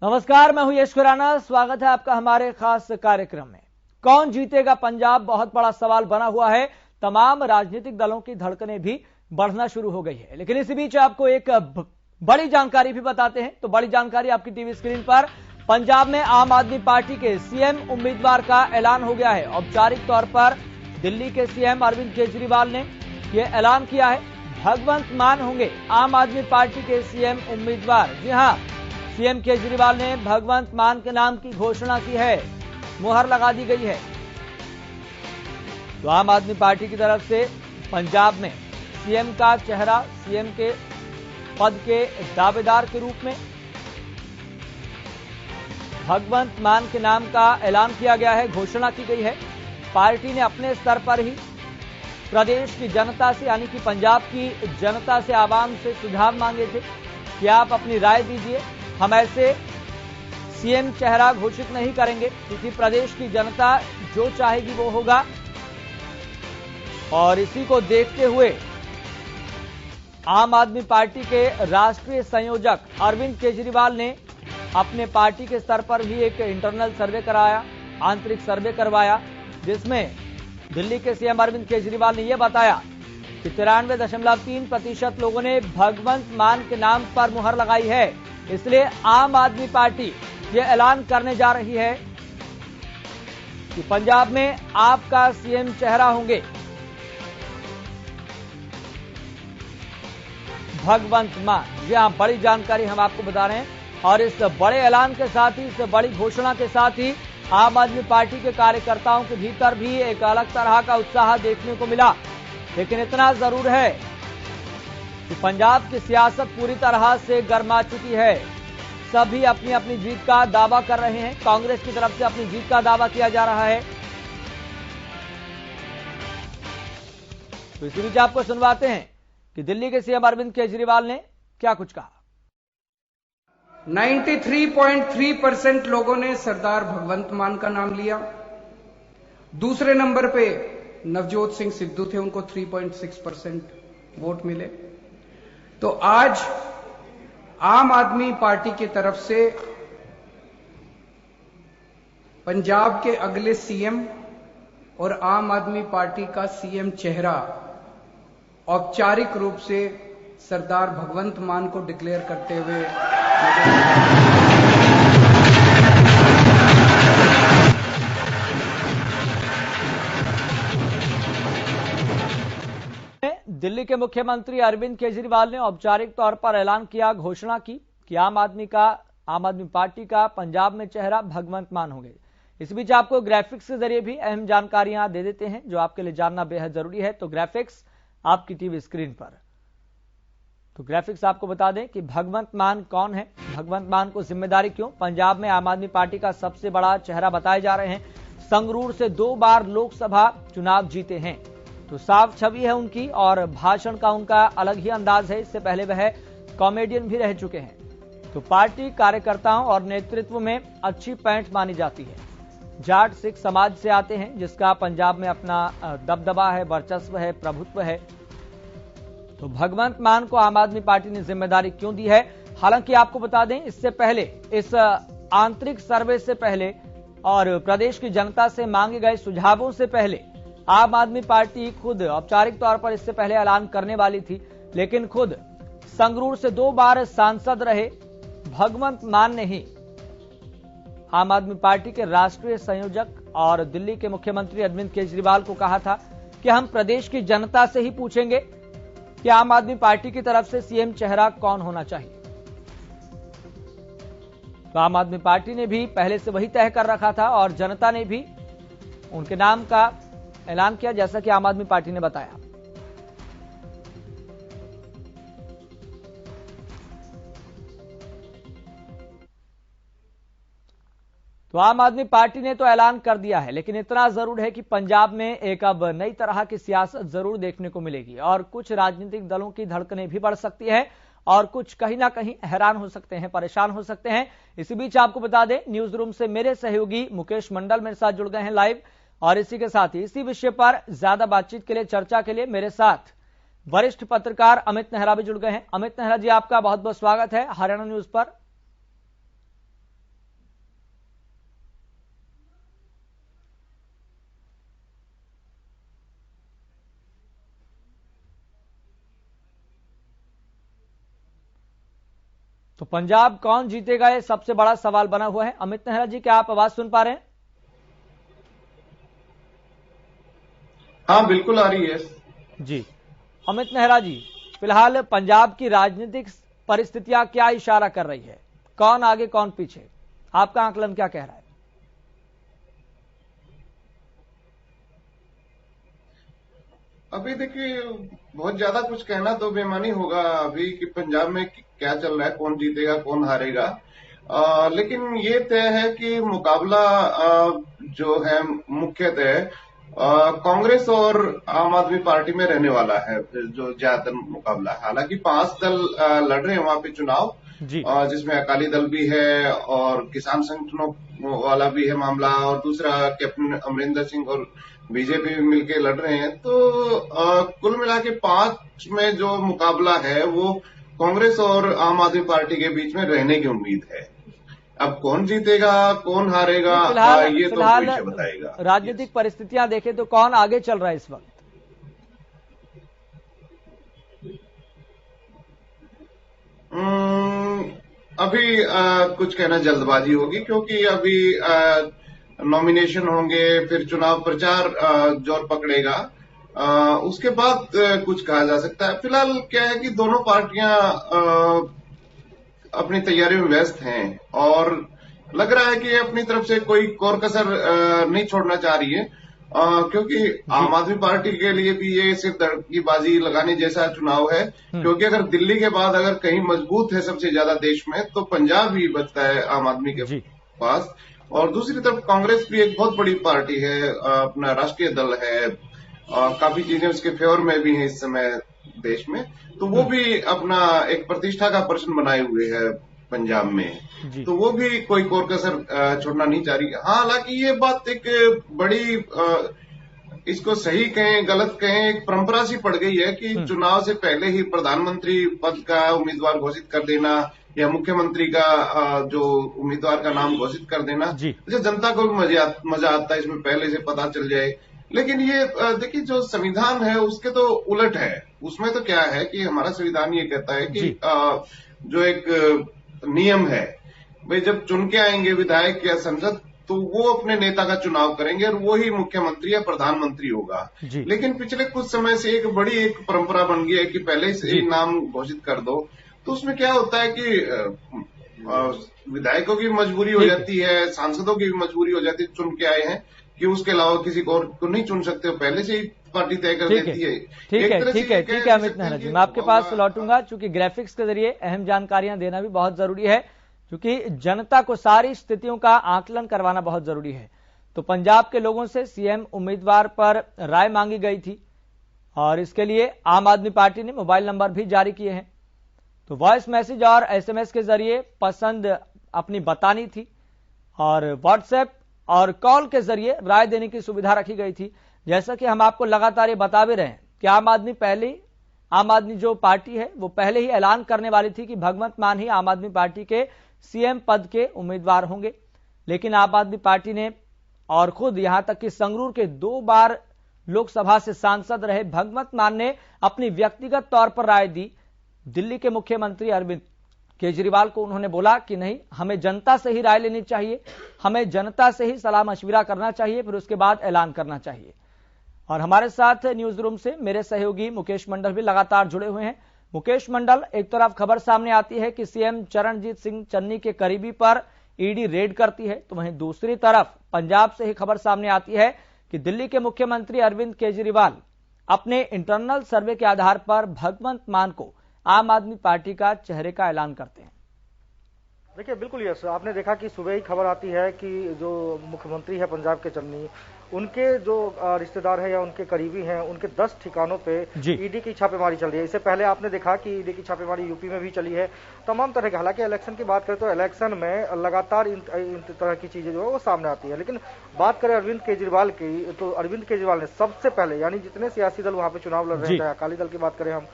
नमस्कार, मैं हूं यश खुराना। स्वागत है आपका हमारे खास कार्यक्रम में। कौन जीतेगा पंजाब, बहुत बड़ा सवाल बना हुआ है। तमाम राजनीतिक दलों की धड़कनें भी बढ़ना शुरू हो गई है, लेकिन इसी बीच आपको एक बड़ी जानकारी भी बताते हैं। तो बड़ी जानकारी आपकी टीवी स्क्रीन पर। पंजाब में आम आदमी पार्टी के सीएम उम्मीदवार का ऐलान हो गया है। औपचारिक तौर पर दिल्ली के सीएम अरविंद केजरीवाल ने यह ऐलान किया है। भगवंत मान होंगे आम आदमी पार्टी के सीएम उम्मीदवार। जी हां, सीएम केजरीवाल ने भगवंत मान के नाम की घोषणा की है, मुहर लगा दी गई है। तो आम आदमी पार्टी की तरफ से पंजाब में सीएम का चेहरा, सीएम के पद के दावेदार के रूप में भगवंत मान के नाम का ऐलान किया गया है, घोषणा की गई है। पार्टी ने अपने स्तर पर ही प्रदेश की जनता से, यानी कि पंजाब की जनता से, आवाम से सुझाव मांगे थे कि आप अपनी राय दीजिए। हम ऐसे सीएम चेहरा घोषित नहीं करेंगे, क्योंकि प्रदेश की जनता जो चाहेगी वो होगा। और इसी को देखते हुए आम आदमी पार्टी के राष्ट्रीय संयोजक अरविंद केजरीवाल ने अपने पार्टी के स्तर पर भी एक इंटरनल सर्वे कराया, आंतरिक सर्वे करवाया, जिसमें दिल्ली के सीएम अरविंद केजरीवाल ने यह बताया कि 93.3% लोगों ने भगवंत मान के नाम पर मुहर लगाई है। इसलिए आम आदमी पार्टी यह ऐलान करने जा रही है कि पंजाब में आपका सीएम चेहरा होंगे भगवंत मान। जी हां, बड़ी जानकारी हम आपको बता रहे हैं। और इस बड़े ऐलान के साथ ही, इस बड़ी घोषणा के साथ ही आम आदमी पार्टी के कार्यकर्ताओं के भीतर भी एक अलग तरह का उत्साह देखने को मिला। लेकिन इतना जरूर है कि पंजाब की सियासत पूरी तरह से गर्मा चुकी है। सभी अपनी अपनी जीत का दावा कर रहे हैं। कांग्रेस की तरफ से अपनी जीत का दावा किया जा रहा है। तो इसी बीच आपको सुनवाते हैं कि दिल्ली के सीएम अरविंद केजरीवाल ने क्या कुछ कहा। 93.3% लोगों ने सरदार भगवंत मान का नाम लिया। दूसरे नंबर पे नवजोत सिंह सिद्धू थे, उनको 3.6% वोट मिले। तो आज आम आदमी पार्टी की तरफ से पंजाब के अगले सीएम और आम आदमी पार्टी का सीएम चेहरा औपचारिक रूप से सरदार भगवंत मान को डिक्लेयर करते हुए दिल्ली के मुख्यमंत्री अरविंद केजरीवाल ने औपचारिक तौर पर ऐलान किया, घोषणा की कि आम आदमी पार्टी का पंजाब में चेहरा भगवंत मान होंगे। इस बीच आपको ग्राफिक्स के जरिए भी अहम जानकारियां दे देते हैं, जो आपके लिए जानना बेहद जरूरी है। तो ग्राफिक्स आपकी टीवी स्क्रीन पर। तो ग्राफिक्स आपको बता दें कि भगवंत मान कौन है, भगवंत मान को जिम्मेदारी क्यों। पंजाब में आम आदमी पार्टी का सबसे बड़ा चेहरा बताए जा रहे हैं। संगरूर से 2 बार लोकसभा चुनाव जीते हैं, तो साफ छवि है उनकी और भाषण का उनका अलग ही अंदाज है। इससे पहले वह कॉमेडियन भी रह चुके हैं। तो पार्टी कार्यकर्ताओं और नेतृत्व में अच्छी पैंठ मानी जाती है। जाट सिख समाज से आते हैं, जिसका पंजाब में अपना दबदबा है, वर्चस्व है, प्रभुत्व है। तो भगवंत मान को आम आदमी पार्टी ने जिम्मेदारी क्यों दी है? हालांकि आपको बता दें, इससे पहले, इस आंतरिक सर्वे से पहले और प्रदेश की जनता से मांगे गए सुझावों से पहले आम आदमी पार्टी खुद औपचारिक तौर पर इससे पहले ऐलान करने वाली थी, लेकिन खुद संगरूर से 2 बार सांसद रहे भगवंत मान ने ही आम आदमी पार्टी के राष्ट्रीय संयोजक और दिल्ली के मुख्यमंत्री अरविंद केजरीवाल को कहा था कि हम प्रदेश की जनता से ही पूछेंगे कि आम आदमी पार्टी की तरफ से सीएम चेहरा कौन होना चाहिए। तो आम आदमी पार्टी ने भी पहले से वही तय कर रखा था और जनता ने भी उनके नाम का ऐलान किया, जैसा कि आम आदमी पार्टी ने बताया। तो आम आदमी पार्टी ने तो ऐलान कर दिया है, लेकिन इतना जरूर है कि पंजाब में एक अब नई तरह की सियासत जरूर देखने को मिलेगी और कुछ राजनीतिक दलों की धड़कनें भी बढ़ सकती है और कुछ कहीं ना कहीं हैरान हो सकते हैं, परेशान हो सकते हैं। इसी बीच आपको बता दें, न्यूज रूम से मेरे सहयोगी मुकेश मंडल मेरे साथ जुड़ गए हैं लाइव। और इसी के साथ ही इसी विषय पर ज्यादा बातचीत के लिए, चर्चा के लिए मेरे साथ वरिष्ठ पत्रकार अमित नेहरा भी जुड़ गए हैं। अमित नेहरा जी, आपका बहुत बहुत स्वागत है हरियाणा न्यूज पर। तो पंजाब कौन जीतेगा, ये सबसे बड़ा सवाल बना हुआ है। अमित नेहरा जी, क्या आप आवाज सुन पा रहे हैं? हाँ, बिल्कुल आ रही है जी। अमित नेहरा जी, फिलहाल पंजाब की राजनीतिक परिस्थितियां क्या इशारा कर रही है? कौन आगे कौन पीछे, आपका आकलन क्या कह रहा है? अभी देखिए, बहुत ज्यादा कुछ कहना तो बेमानी होगा अभी कि पंजाब में क्या चल रहा है, कौन जीतेगा कौन हारेगा। लेकिन ये तय है कि मुकाबला जो है मुख्यतः कांग्रेस और आम आदमी पार्टी में रहने वाला है, जो ज्यादातर मुकाबला। हालांकि 5 दल लड़ रहे हैं वहां पे चुनाव, जिसमें अकाली दल भी है और किसान संगठनों वाला भी है मामला, और दूसरा कैप्टन अमरिंदर सिंह और बीजेपी भी मिलकर लड़ रहे हैं। तो कुल मिला के 5 में जो मुकाबला है वो कांग्रेस और आम आदमी पार्टी के बीच में रहने की उम्मीद है। अब कौन जीतेगा कौन हारेगा ये तो भविष्य बताएगा। राजनीतिक परिस्थितियां देखें तो कौन आगे चल रहा है इस वक्त? अभी कुछ कहना जल्दबाजी होगी, क्योंकि अभी नॉमिनेशन होंगे, फिर चुनाव प्रचार जोर पकड़ेगा, उसके बाद कुछ कहा जा सकता है। फिलहाल क्या है कि दोनों पार्टियां अपनी तैयारी में व्यस्त हैं और लग रहा है कि अपनी तरफ से कोई कोर कसर नहीं छोड़ना चाह रही है, क्योंकि आम आदमी पार्टी के लिए भी ये सिर्फ की बाजी लगाने जैसा चुनाव है। क्योंकि अगर दिल्ली के बाद अगर कहीं मजबूत है सबसे ज्यादा देश में, तो पंजाब ही बचता है आम आदमी के पास। और दूसरी तरफ कांग्रेस भी एक बहुत बड़ी पार्टी है, अपना राष्ट्रीय दल है, काफी चीजें उसके फेवर में भी है इस समय देश में, तो वो भी अपना एक प्रतिष्ठा का प्रश्न बनाए हुए है पंजाब में, तो वो भी कोई कोर कसर छोड़ना नहीं चाह रही। हाँ, हालांकि ये बात एक बड़ी इसको सही कहें गलत कहें, एक परंपरा सी पड़ गई है कि चुनाव से पहले ही प्रधानमंत्री पद का उम्मीदवार घोषित कर देना या मुख्यमंत्री का जो उम्मीदवार का नाम घोषित कर देना, जो जनता को भी मजा आता है इसमें पहले से पता चल जाए। लेकिन ये देखिए, जो संविधान है उसके तो उलट है। उसमें तो क्या है कि हमारा संविधान ये कहता है कि जो एक नियम है, भाई जब चुन के आएंगे विधायक या संसद, तो वो अपने नेता का चुनाव करेंगे और वो ही मुख्यमंत्री या प्रधानमंत्री होगा। लेकिन पिछले कुछ समय से एक बड़ी एक परंपरा बन गई है कि पहले से ही नाम घोषित कर दो। तो उसमें क्या होता है कि विधायकों की मजबूरी हो जाती है, सांसदों की भी मजबूरी हो जाती है, चुन के आए हैं कि उसके अलावा किसी को नहीं चुन सकते हो, पहले से ही पार्टी तय कर देती है। ठीक है अमित नेहरा जी, मैं आपके पास लौटूंगा, चूंकि ग्राफिक्स के जरिए अहम जानकारियां देना भी बहुत जरूरी है, क्योंकि जनता को सारी स्थितियों का आकलन करवाना बहुत जरूरी है। तो पंजाब के लोगों से सीएम उम्मीदवार पर राय मांगी गई थी और इसके लिए आम आदमी पार्टी ने मोबाइल नंबर भी जारी किए हैं। तो वॉइस मैसेज और एसएमएस के जरिए पसंद अपनी बतानी थी और व्हाट्सएप और कॉल के जरिए राय देने की सुविधा रखी गई थी। जैसा कि हम आपको लगातार ये बता भी रहे हैं कि आम आदमी जो पार्टी है वो पहले ही ऐलान करने वाली थी कि भगवंत मान ही आम आदमी पार्टी के सीएम पद के उम्मीदवार होंगे। लेकिन आम आदमी पार्टी ने और खुद यहां तक कि संगरूर के 2 बार लोकसभा से सांसद रहे भगवंत मान ने अपनी व्यक्तिगत तौर पर राय दी। दिल्ली के मुख्यमंत्री अरविंद केजरीवाल को उन्होंने बोला कि नहीं, हमें जनता से ही राय लेनी चाहिए, हमें जनता से ही सलाह मशविरा करना चाहिए, फिर उसके बाद ऐलान करना चाहिए। और हमारे साथ न्यूज रूम से मेरे सहयोगी मुकेश मंडल भी लगातार जुड़े हुए हैं। मुकेश मंडल, एक तरफ खबर सामने आती है कि सीएम चरणजीत सिंह चन्नी के करीबी पर ईडी रेड करती है, तो वहीं दूसरी तरफ पंजाब से ही खबर सामने आती है कि दिल्ली के मुख्यमंत्री अरविंद केजरीवाल अपने इंटरनल सर्वे के आधार पर भगवंत मान को आम आदमी पार्टी का चेहरे का ऐलान करते हैं। देखिए, बिल्कुल यस, आपने देखा कि सुबह ही खबर आती है कि जो मुख्यमंत्री है पंजाब के चन्नी, उनके जो रिश्तेदार हैं या उनके करीबी हैं, उनके 10 ठिकानों पे ईडी की छापेमारी चल रही है। इससे पहले आपने देखा कि ईडी की छापेमारी यूपी में भी चली है, तमाम तरह की। हालांकि इलेक्शन की बात करें तो इलेक्शन में लगातार इन तरह की चीजें जो है वो सामने आती है। लेकिन बात करें अरविंद केजरीवाल की, तो अरविंद केजरीवाल ने सबसे पहले, यानी जितने सियासी दल वहां पे चुनाव लड़ रहे हैं, चाहे अकाली दल की बात करें हम,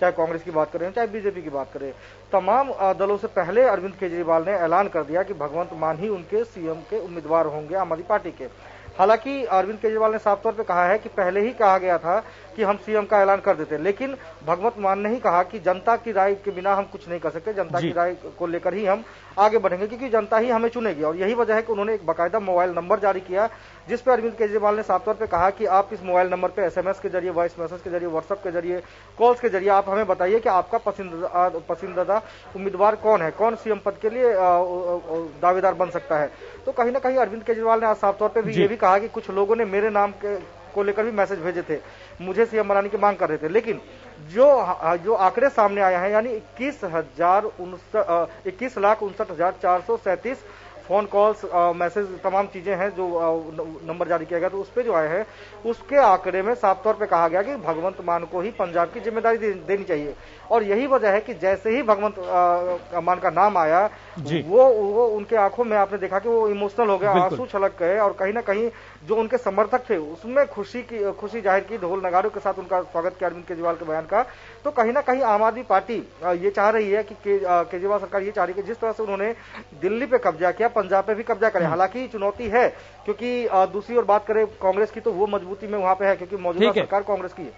चाहे कांग्रेस की बात करें, चाहे बीजेपी की बात करें, तमाम दलों से पहले अरविंद केजरीवाल ने ऐलान कर दिया कि भगवंत मान ही उनके सीएम के उम्मीदवार होंगे आम आदमी पार्टी के। हालांकि अरविंद केजरीवाल ने साफ तौर पे कहा है कि पहले ही कहा गया था कि हम सीएम का ऐलान कर देते, लेकिन भगवंत मान ने ही कहा कि जनता की राय के बिना हम कुछ नहीं कर सकते, जनता की राय को लेकर ही हम आगे बढ़ेंगे, क्योंकि जनता ही हमें चुनेगी। और यही वजह है कि उन्होंने एक बाकायदा मोबाइल नंबर जारी किया, जिस पर अरविंद केजरीवाल ने साफ तौर पे कहा कि आप इस मोबाइल नंबर पे एसएमएस के जरिए, वॉइस मैसेज के जरिए, व्हाट्सएप के जरिए, कॉल्स के जरिए आप हमें बताइए कि आपका पसंदीदा उम्मीदवार कौन है, कौन सीएम पद के लिए दावेदार बन सकता है। तो कहीं ना कहीं अरविंद केजरीवाल ने आज साफ तौर पर भी ये भी कहा कि कुछ लोगों ने मेरे नाम को लेकर भी मैसेज भेजे थे, मुझे सीएम बनाने की मांग कर रहे थे, लेकिन जो आंकड़े सामने आए हैं, यानी 21,59,437 फोन कॉल्स, मैसेज, तमाम चीजें हैं जो नंबर जारी किया गया, तो उस पे जो आए हैं उसके आंकड़े में साफ तौर पे कहा गया कि भगवंत मान को ही पंजाब की जिम्मेदारी देनी चाहिए। और यही वजह है कि जैसे ही भगवंत मान का नाम आया, वो उनके आंखों में आपने देखा कि वो इमोशनल हो गए, आंसू छलक गए, और कहीं ना कहीं जो उनके समर्थक थे उसमें खुशी जाहिर की, ढोल नगाड़ों के साथ उनका स्वागत किया अरविंद केजरीवाल के बयान का। तो कहीं ना कहीं आम आदमी पार्टी ये चाह रही है कि केजरीवाल सरकार ये चाह रही है कि जिस तरह से उन्होंने दिल्ली पे कब्जा किया, पंजाब पे भी कब्जा करें। हालांकि चुनौती है, क्योंकि दूसरी ओर बात करें कांग्रेस की, तो वो मजबूती में वहां पे है, क्योंकि मौजूदा सरकार कांग्रेस की है।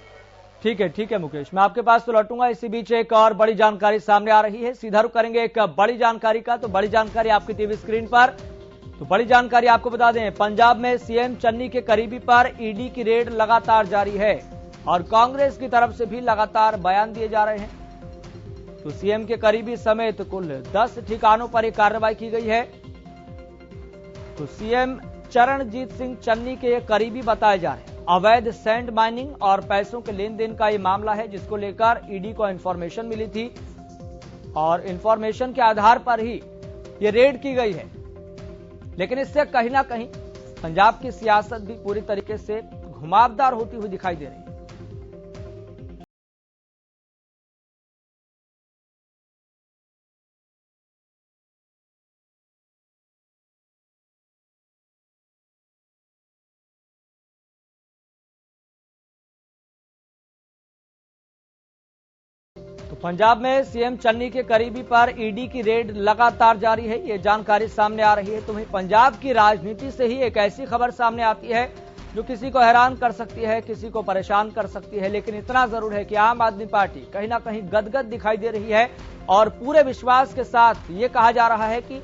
ठीक है मुकेश, मैं आपके पास तो लौटूंगा। इसी बीच एक और बड़ी जानकारी सामने आ रही है, सीधा रुख करेंगे एक बड़ी जानकारी का। तो बड़ी जानकारी आपकी टीवी स्क्रीन पर। तो बड़ी जानकारी आपको बता दें, पंजाब में सीएम चन्नी के करीबी पर ईडी की रेड लगातार जारी है और कांग्रेस की तरफ से भी लगातार बयान दिए जा रहे हैं। तो सीएम के करीबी समेत कुल 10 ठिकानों पर यह कार्रवाई की गई है। तो सीएम चरणजीत सिंह चन्नी के करीबी बताए जा रहे हैं। अवैध सैंड माइनिंग और पैसों के लेन देन का यह मामला है, जिसको लेकर ईडी को इंफॉर्मेशन मिली थी और इंफॉर्मेशन के आधार पर ही ये रेड की गई है। लेकिन इससे कहीं ना कहीं पंजाब की सियासत भी पूरी तरीके से घुमावदार होती हुई दिखाई दे रही है। तो पंजाब में सीएम चन्नी के करीबी पर ईडी की रेड लगातार जारी है, ये जानकारी सामने आ रही है। तो वहीं पंजाब की राजनीति से ही एक ऐसी खबर सामने आती है जो किसी को हैरान कर सकती है, किसी को परेशान कर सकती है। लेकिन इतना जरूर है कि आम आदमी पार्टी कहीं ना कहीं गदगद दिखाई दे रही है और पूरे विश्वास के साथ ये कहा जा रहा है कि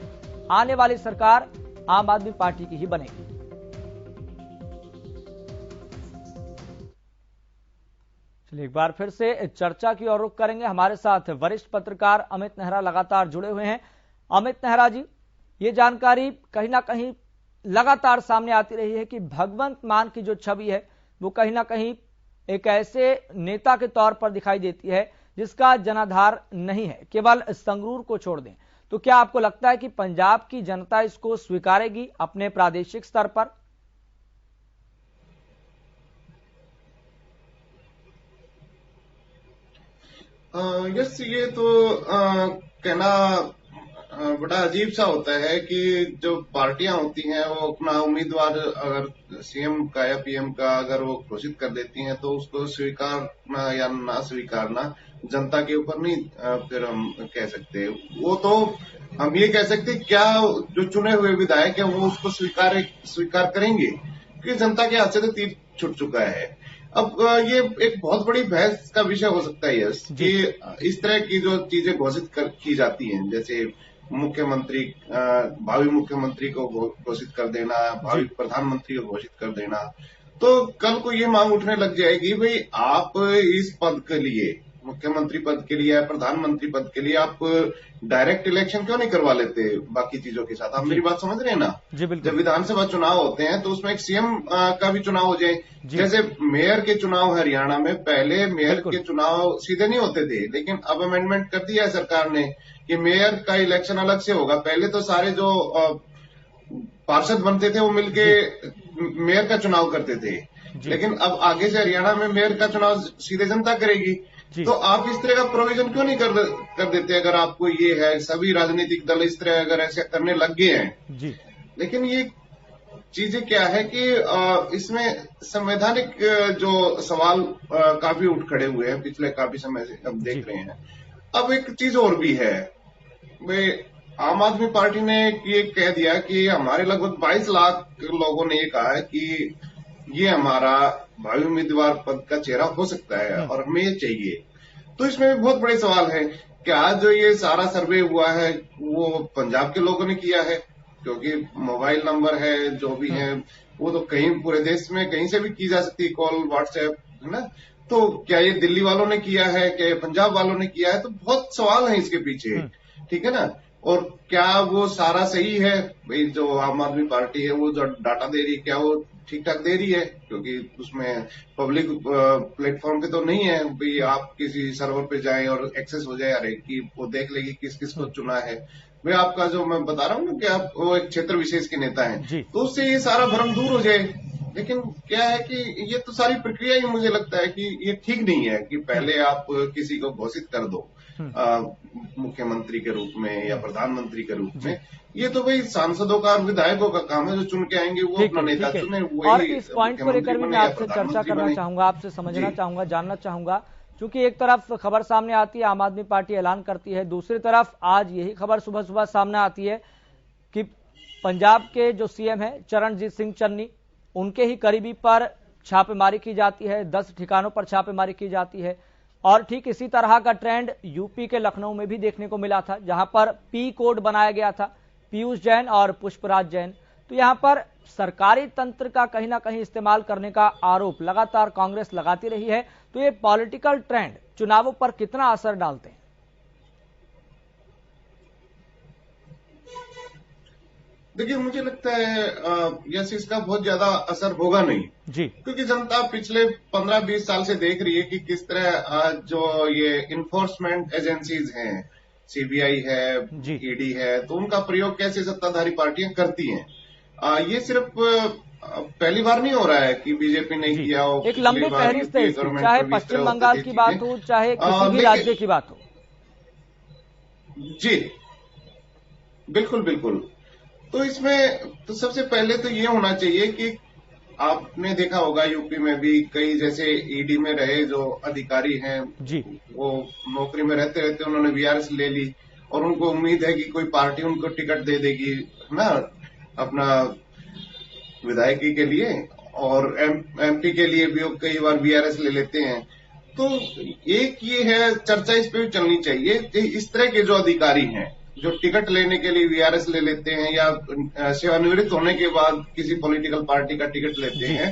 आने वाली सरकार आम आदमी पार्टी की ही बनेगी। चलिए एक बार फिर से चर्चा की ओर रुख करेंगे। हमारे साथ वरिष्ठ पत्रकार अमित नेहरा लगातार जुड़े हुए हैं। अमित नेहरा जी, ये जानकारी कहीं ना कहीं लगातार सामने आती रही है कि भगवंत मान की जो छवि है वो कहीं ना कहीं एक ऐसे नेता के तौर पर दिखाई देती है जिसका जनाधार नहीं है, केवल संगरूर को छोड़ दें। तो क्या आपको लगता है कि पंजाब की जनता इसको स्वीकारेगी अपने प्रादेशिक स्तर पर? यस, ये तो कहना बड़ा अजीब सा होता है कि जो पार्टियां होती हैं वो अपना उम्मीदवार अगर सीएम का या पीएम का अगर वो घोषित कर देती हैं तो उसको स्वीकारना या ना स्वीकारना जनता के ऊपर नहीं फिर हम कह सकते। वो तो हम ये कह सकते क्या जो चुने हुए विधायक है वो उसको स्वीकार करेंगे, क्योंकि जनता के हाथ से तो तीर छूट चुका है। अब ये एक बहुत बड़ी बहस का विषय हो सकता है यस, कि इस तरह की जो चीजें घोषित की जाती हैं, जैसे मुख्यमंत्री, भावी मुख्यमंत्री को घोषित कर देना, भावी प्रधानमंत्री को घोषित कर देना, तो कल को ये मांग उठने लग जाएगी, भाई आप इस पद के लिए, मुख्यमंत्री पद के लिए या प्रधानमंत्री पद के लिए आप डायरेक्ट इलेक्शन क्यों नहीं करवा लेते बाकी चीजों के साथ? आप मेरी बात समझ रहे हैं ना? जी बिल्कुल। जब विधानसभा चुनाव होते हैं तो उसमें एक सीएम का भी चुनाव हो जाए। जैसे मेयर के चुनाव हरियाणा में, पहले मेयर के चुनाव सीधे नहीं होते थे, लेकिन अब अमेंडमेंट कर दिया है सरकार ने कि मेयर का इलेक्शन अलग से होगा। पहले तो सारे जो पार्षद बनते थे वो मिलके मेयर का चुनाव करते थे, लेकिन अब आगे से हरियाणा में मेयर का चुनाव सीधे जनता करेगी। तो आप इस तरह का प्रोविजन क्यों नहीं कर देते? अगर आपको ये है, सभी राजनीतिक दल इस तरह अगर ऐसे करने लग गए हैं जी। लेकिन ये चीजें क्या है कि इसमें संवैधानिक जो सवाल काफी उठ खड़े हुए हैं पिछले काफी समय से, अब देख रहे हैं। अब एक चीज और भी है, आम आदमी पार्टी ने ये कह दिया कि हमारे लगभग 22 लाख लोगों ने ये कहा है कि ये हमारा भावी उम्मीदवार पद का चेहरा हो सकता है और हमें ये चाहिए। तो इसमें भी बहुत बड़े सवाल है, क्या जो ये सारा सर्वे हुआ है वो पंजाब के लोगों ने किया है? क्योंकि मोबाइल नंबर है, जो भी है वो तो कहीं पूरे देश में कहीं से भी की जा सकती है, कॉल, व्हाट्सएप, है ना। तो क्या ये दिल्ली वालों ने किया है, क्या ये पंजाब वालों ने किया है? तो बहुत सवाल है इसके पीछे, ठीक है ना। और क्या वो सारा सही है? भाई जो आम आदमी पार्टी है वो जो डाटा दे रही है, क्या वो ठीक ठाक दे रही है? क्योंकि उसमें पब्लिक प्लेटफॉर्म पे तो नहीं है भाई आप किसी सर्वर पे जाएं और एक्सेस हो जाए, अरे कि वो देख लेगी किस किस को चुना है। भाई आपका जो मैं बता रहा हूँ ना कि आप वो एक क्षेत्र विशेष के नेता हैं, तो उससे ये सारा भ्रम दूर हो जाए। लेकिन क्या है कि ये तो सारी प्रक्रिया ही मुझे लगता है कि ये ठीक नहीं है कि पहले आप किसी को घोषित कर दो मुख्यमंत्री के रूप में या प्रधानमंत्री के रूप में। ये तो भाई सांसदों का और विधायकों का काम है, जो चुन के आएंगे वो अपना नेता चुने। और इस पॉइंट को लेकर भी मैं आपसे चर्चा करना चाहूंगा, आपसे समझना चाहूंगा, जानना चाहूंगा, क्योंकि एक तरफ खबर सामने आती है आम आदमी पार्टी ऐलान करती है, दूसरी तरफ आज यही खबर सुबह सुबह सामने आती है कि पंजाब के जो सीएम है चरणजीत सिंह चन्नी, उनके ही करीबी पर छापेमारी की जाती है, 10 ठिकानों पर छापेमारी की जाती है। और ठीक इसी तरह का ट्रेंड यूपी के लखनऊ में भी देखने को मिला था, जहां पर पी कोड बनाया गया था, पीयूष जैन और पुष्पराज जैन। तो यहां पर सरकारी तंत्र का कहीं ना कहीं इस्तेमाल करने का आरोप लगातार कांग्रेस लगाती रही है। तो ये पॉलिटिकल ट्रेंड चुनावों पर कितना असर डालते हैं? देखिए, मुझे लगता है यस इसका बहुत ज्यादा असर होगा नहीं जी, क्योंकि जनता पिछले 15-20 साल से देख रही है कि किस तरह जो ये इन्फोर्समेंट एजेंसीज हैं, सीबीआई है, ईडी है, तो उनका प्रयोग कैसे सत्ताधारी पार्टियां करती हैं। ये सिर्फ पहली बार नहीं हो रहा है कि बीजेपी ने किया हो। एक लंबी फहरिस्त है, चाहे पश्चिम बंगाल की बात हो, चाहे किसी भी राज्य की बात हो। जी बिल्कुल बिल्कुल। तो इसमें तो सबसे पहले तो ये होना चाहिए कि आपने देखा होगा यूपी में भी कई जैसे ईडी में रहे जो अधिकारी हैं जी, वो नौकरी में रहते रहते उन्होंने वीआरएस ले ली और उनको उम्मीद है कि कोई पार्टी उनको टिकट दे देगी ना अपना विधायकी के लिए, और एमपी के लिए भी वो कई बार वीआरएस ले लेते हैं। तो एक ये है चर्चा इस पे भी चलनी चाहिए कि इस तरह के जो अधिकारी हैं जो टिकट लेने के लिए वीआरएस ले लेते हैं या सेवानिवृत्त होने के बाद किसी पॉलिटिकल पार्टी का टिकट लेते हैं,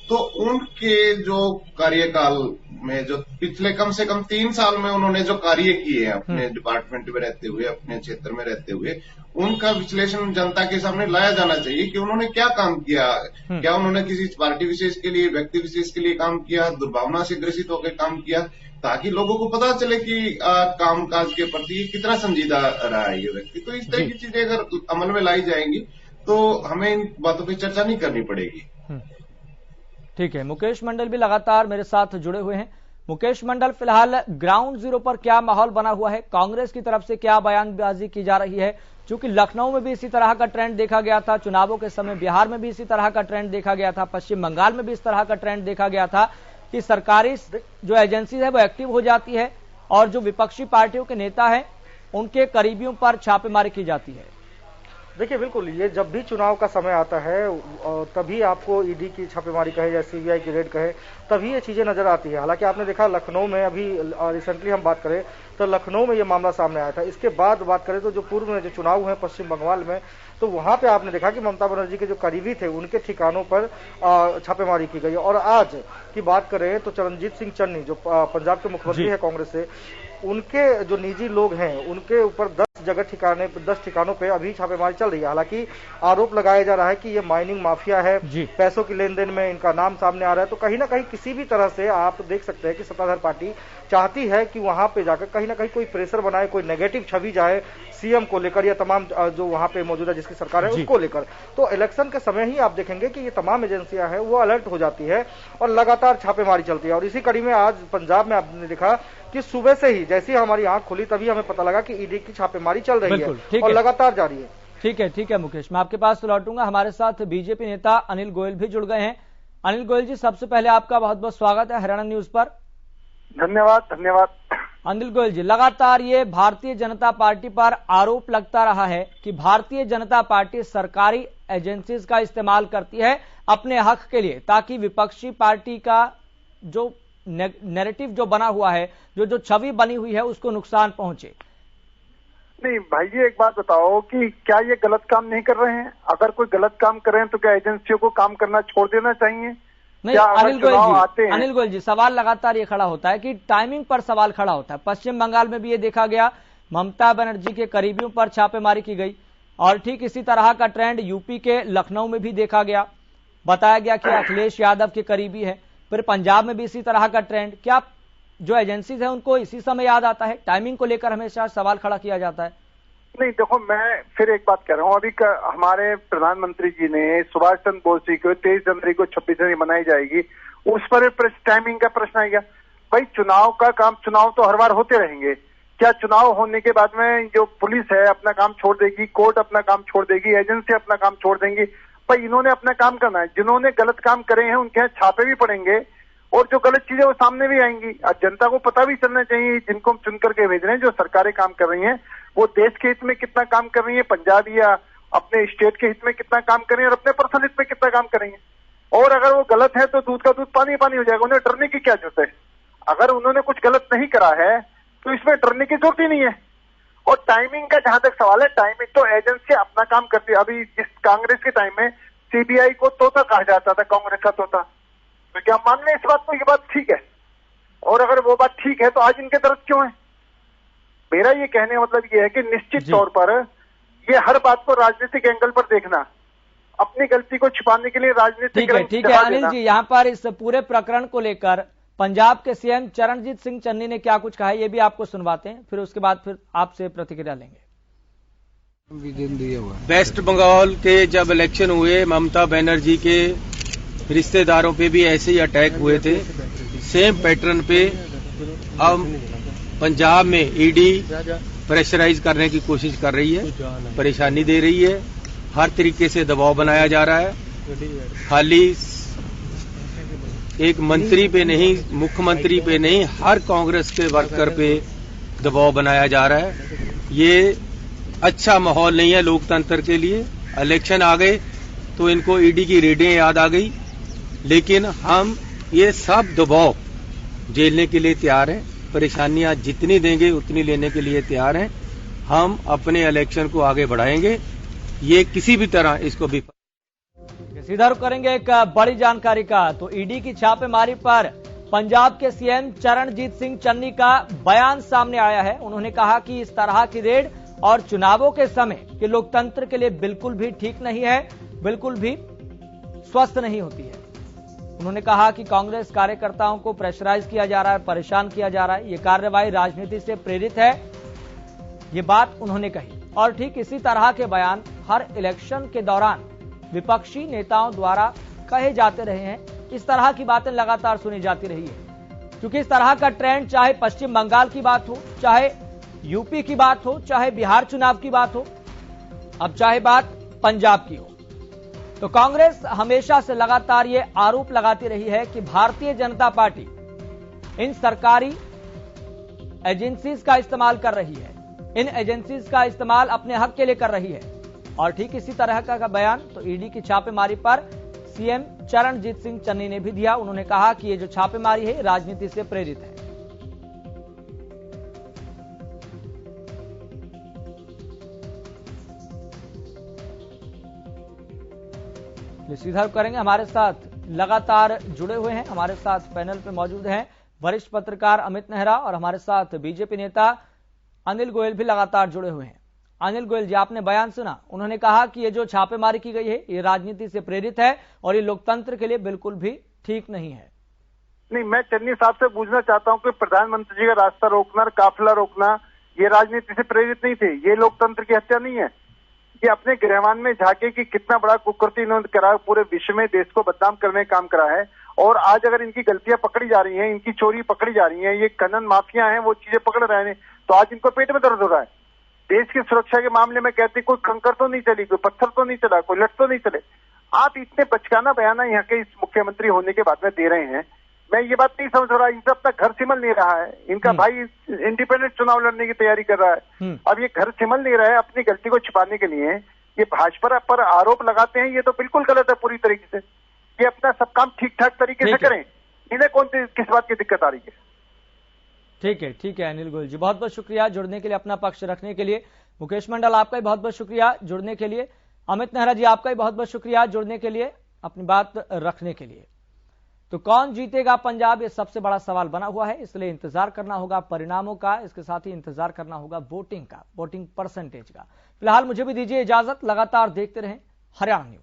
तो उनके जो कार्यकाल में जो पिछले कम से कम 3 साल में उन्होंने जो कार्य किए हैं अपने डिपार्टमेंट में रहते हुए, अपने क्षेत्र में रहते हुए, उनका विश्लेषण जनता के सामने लाया जाना चाहिए कि उन्होंने क्या काम किया। क्या उन्होंने किसी पार्टी विशेष के लिए, व्यक्ति विशेष के लिए काम किया, दुर्भावना से ग्रसित होकर काम किया, ताकि लोगों को पता चले कि कामकाज के प्रति कितना संजीदा रहा है ये व्यक्ति। तो इस तरह की चीजें अगर अमल में लाई जाएंगी तो हमें इन बातों पर चर्चा नहीं करनी पड़ेगी। ठीक है, मुकेश मंडल भी लगातार मेरे साथ जुड़े हुए हैं। मुकेश मंडल, फिलहाल ग्राउंड जीरो पर क्या माहौल बना हुआ है, कांग्रेस की तरफ से क्या बयानबाजी की जा रही है? क्योंकि लखनऊ में भी इसी तरह का ट्रेंड देखा गया था, चुनावों के समय बिहार में भी इसी तरह का ट्रेंड देखा गया था, पश्चिम बंगाल में भी इस तरह का ट्रेंड देखा गया था कि सरकारी जो एजेंसी है वो एक्टिव हो जाती है और जो विपक्षी पार्टियों के नेता हैं उनके करीबियों पर छापेमारी की जाती है। देखिए बिल्कुल, ये जब भी चुनाव का समय आता है तभी आपको ईडी की छापेमारी कहे या सीबीआई की रेड कहे, तभी ये चीजें नजर आती है। हालांकि आपने देखा लखनऊ में अभी रिसेंटली हम बात करें तो लखनऊ में ये मामला सामने आया था। इसके बाद बात करें तो जो पूर्व में जो चुनाव हुए पश्चिम बंगाल में, तो वहां पे आपने देखा कि ममता बनर्जी के जो करीबी थे उनके ठिकानों पर छापेमारी की गई। और आज की बात करें तो चरणजीत सिंह चन्नी जो पंजाब के मुख्यमंत्री है कांग्रेस से, उनके जो निजी लोग हैं उनके ऊपर 10 ठिकानों पे अभी छापेमारी चल रही है। हालांकि आरोप लगाया जा रहा है कि ये माइनिंग माफिया है, पैसों की लेन देन में इनका नाम सामने आ रहा है। तो कहीं ना कहीं किसी भी तरह से आप देख सकते हैं कि सत्ताधार पार्टी चाहती है कि वहां पे जाकर कहीं ना कहीं कोई प्रेशर बनाए, कोई नेगेटिव छवि जाए सीएम को लेकर या तमाम जो वहां पे मौजूदा जिसकी सरकार है उसको लेकर। तो इलेक्शन के समय ही आप देखेंगे कि ये तमाम एजेंसियां हैं वो अलर्ट हो जाती है और लगातार छापेमारी चलती है। और इसी कड़ी में आज पंजाब में आपने देखा कि सुबह से ही जैसे ही हमारी आंख खुली तभी हमें पता लगा कि ईडी की छापेमारी चल रही है और लगातार जारी है। ठीक है मुकेश, मैं आपके पास लौटूंगा। हमारे साथ बीजेपी नेता अनिल गोयल भी जुड़ गए हैं। अनिल गोयल जी, सबसे पहले आपका बहुत बहुत स्वागत है हरियाणा न्यूज पर। धन्यवाद। अनिल गोयल जी, लगातार ये भारतीय जनता पार्टी पर आरोप लगता रहा है कि भारतीय जनता पार्टी सरकारी एजेंसीज का इस्तेमाल करती है अपने हक के लिए, ताकि विपक्षी पार्टी का जो नैरेटिव जो बना हुआ है, जो छवि बनी हुई है, उसको नुकसान पहुंचे। नहीं भाई जी, एक बात बताओ कि क्या ये गलत काम नहीं कर रहे हैं? अगर कोई गलत काम कर रहे हैं तो क्या एजेंसियों को काम करना छोड़ देना चाहिए? नहीं अनिल गोयल जी, सवाल लगातार ये खड़ा होता है कि टाइमिंग पर सवाल खड़ा होता है। पश्चिम बंगाल में भी ये देखा गया, ममता बनर्जी के करीबियों पर छापेमारी की गई, और ठीक इसी तरह का ट्रेंड यूपी के लखनऊ में भी देखा गया। बताया गया कि अखिलेश यादव के करीबी है। फिर पंजाब में भी इसी तरह का ट्रेंड। क्या जो एजेंसीज है उनको इसी समय याद आता है? टाइमिंग को लेकर हमेशा सवाल खड़ा किया जाता है। नहीं देखो, मैं फिर एक बात कह रहा हूँ, अभी हमारे प्रधानमंत्री जी ने सुभाष चंद्र बोस जी को 23 जनवरी को 26 जनवरी मनाई जाएगी, उस पर टाइमिंग का प्रश्न आएगा। भाई चुनाव का काम, चुनाव तो हर बार होते रहेंगे। क्या चुनाव होने के बाद में जो पुलिस है अपना काम छोड़ देगी, कोर्ट अपना काम छोड़ देगी, एजेंसी अपना काम छोड़ देंगी? भाई इन्होंने अपना काम करना है। जिन्होंने गलत काम करे हैं उनके यहाँ छापे भी पड़ेंगे और जो गलत चीजें वो सामने भी आएंगी। जनता को पता भी चलना चाहिए जिनको हम चुन करके भेज रहे हैं, जो सरकारें काम कर रही हैं वो देश के हित में कितना काम कर रही है, पंजाब या अपने स्टेट के हित में कितना काम कर रही है और अपने पर्सनल हित में कितना काम कर रही है। और अगर वो गलत है तो दूध का दूध पानी पानी हो जाएगा। उन्हें डरने की क्या जरूरत है? अगर उन्होंने कुछ गलत नहीं करा है तो इसमें डरने की जरूरत ही नहीं है। और टाइमिंग का जहां तक सवाल है, टाइमिंग तो एजेंसी अपना काम करती है। अभी जिस कांग्रेस के टाइम में सीबीआई को तोता कहा जाता था, कांग्रेस का तोता, तो क्या मान लें इस बात को? ये बात ठीक है। और अगर वो बात ठीक है तो आज इनके तरफ क्यों है? मेरा ये कहने का मतलब ये है कि निश्चित तौर पर ये हर बात को राजनीतिक एंगल पर देखना, अपनी गलती को छिपाने के लिए राजनीतिक। ठीक है अनिल जी, यहाँ पर इस पूरे प्रकरण को लेकर पंजाब के सीएम चरणजीत सिंह चन्नी ने क्या कुछ कहा है, ये भी आपको सुनवाते हैं, फिर उसके बाद फिर आपसे प्रतिक्रिया लेंगे। वेस्ट बंगाल के जब इलेक्शन हुए, ममता बनर्जी के रिश्तेदारों पे भी ऐसे ही अटैक हुए थे, सेम पैटर्न पे अब पंजाब में ईडी प्रेशराइज करने की कोशिश कर रही है, परेशानी दे रही है, हर तरीके से दबाव बनाया जा रहा है। खाली एक मंत्री पे नहीं, मुख्यमंत्री पे नहीं, हर कांग्रेस के वर्कर पे दबाव बनाया जा रहा है। ये अच्छा माहौल नहीं है लोकतंत्र के लिए। इलेक्शन आ गए तो इनको ईडी की रेडें याद आ गई, लेकिन हम ये सब दबाव झेलने के लिए तैयार हैं। परेशानियां जितनी देंगे उतनी लेने के लिए तैयार हैं। हम अपने इलेक्शन को आगे बढ़ाएंगे। ये किसी भी तरह इसको भी सीधा रुख करेंगे एक बड़ी जानकारी का। तो ईडी की छापेमारी पर पंजाब के सीएम चरणजीत सिंह चन्नी का बयान सामने आया है। उन्होंने कहा कि इस तरह की रेड और चुनावों के समय के लोकतंत्र के लिए बिल्कुल भी ठीक नहीं है, बिल्कुल भी स्वस्थ नहीं होती है। उन्होंने कहा कि कांग्रेस कार्यकर्ताओं को प्रेशराइज किया जा रहा है, परेशान किया जा रहा है, ये कार्रवाई राजनीति से प्रेरित है, ये बात उन्होंने कही। और ठीक इसी तरह के बयान हर इलेक्शन के दौरान विपक्षी नेताओं द्वारा कहे जाते रहे हैं। इस तरह की बातें लगातार सुनी जाती रही है, क्योंकि इस तरह का ट्रेंड चाहे पश्चिम बंगाल की बात हो, चाहे यूपी की बात हो, चाहे बिहार चुनाव की बात हो, अब चाहे बात पंजाब की हो, तो कांग्रेस हमेशा से लगातार ये आरोप लगाती रही है कि भारतीय जनता पार्टी इन सरकारी एजेंसीज का इस्तेमाल कर रही है, इन एजेंसीज का इस्तेमाल अपने हक के लिए कर रही है। और ठीक इसी तरह का बयान तो ईडी की छापेमारी पर सीएम चरणजीत सिंह चन्नी ने भी दिया। उन्होंने कहा कि ये जो छापेमारी है राजनीति से प्रेरित है। सीधा करेंगे, हमारे साथ लगातार जुड़े हुए हैं, हमारे साथ पैनल पे मौजूद हैं वरिष्ठ पत्रकार अमित नेहरा और हमारे साथ बीजेपी नेता अनिल गोयल भी लगातार जुड़े हुए हैं। अनिल गोयल जी, आपने बयान सुना, उन्होंने कहा कि ये जो छापेमारी की गई है ये राजनीति से प्रेरित है और ये लोकतंत्र के लिए बिल्कुल भी ठीक नहीं है। नहीं, मैं चन्नी साहब से पूछना चाहता हूं कि प्रधानमंत्री जी का रास्ता रोकना, काफिला रोकना, ये राजनीति से प्रेरित नहीं थे, ये लोकतंत्र की हत्या नहीं है। ये अपने गृहवान में झांके कि कितना बड़ा कुकृत्य इन्होंने करा, पूरे विश्व में देश को बदनाम करने का काम करा है। और आज अगर इनकी गलतियां पकड़ी जा रही हैं, इनकी चोरी पकड़ी जा रही है, ये खनन माफिया हैं, वो चीजें पकड़ रहे हैं, तो आज इनको पेट में दर्द हो रहा है। देश की सुरक्षा के मामले में कहते कोई कंकर तो नहीं चली, कोई पत्थर तो नहीं चला, कोई लट तो नहीं चले। आप इतने बचकाना बयाना यहाँ के इस मुख्यमंत्री होने के बाद में दे रहे हैं मैं ये बात नहीं समझ रहा, इनसे अपना घर सिमल नहीं रहा है। इनका भाई इंडिपेंडेंट चुनाव लड़ने की तैयारी कर रहा है। अब ये घर सिमल नहीं रहा है, अपनी गलती को छिपाने के लिए ये भाजपा पर आरोप लगाते हैं। ये तो बिल्कुल गलत है पूरी तरीके से। ये अपना सब काम ठीक ठाक तरीके से करें, इन्हें कौन सी किस बात की दिक्कत आ रही है। ठीक है अनिल गोयल जी, बहुत बहुत शुक्रिया जुड़ने के लिए, अपना पक्ष रखने के लिए। मुकेश मंडल आपका भी बहुत बहुत शुक्रिया जुड़ने के लिए। अमित नेहरा जी आपका भी बहुत बहुत शुक्रिया जुड़ने के लिए, अपनी बात रखने के लिए। तो कौन जीतेगा पंजाब, ये सबसे बड़ा सवाल बना हुआ है, इसलिए इंतजार करना होगा परिणामों का, इसके साथ ही इंतजार करना होगा वोटिंग का, वोटिंग परसेंटेज का। फिलहाल मुझे भी दीजिए इजाजत, लगातार देखते रहें हरियाणा न्यूज।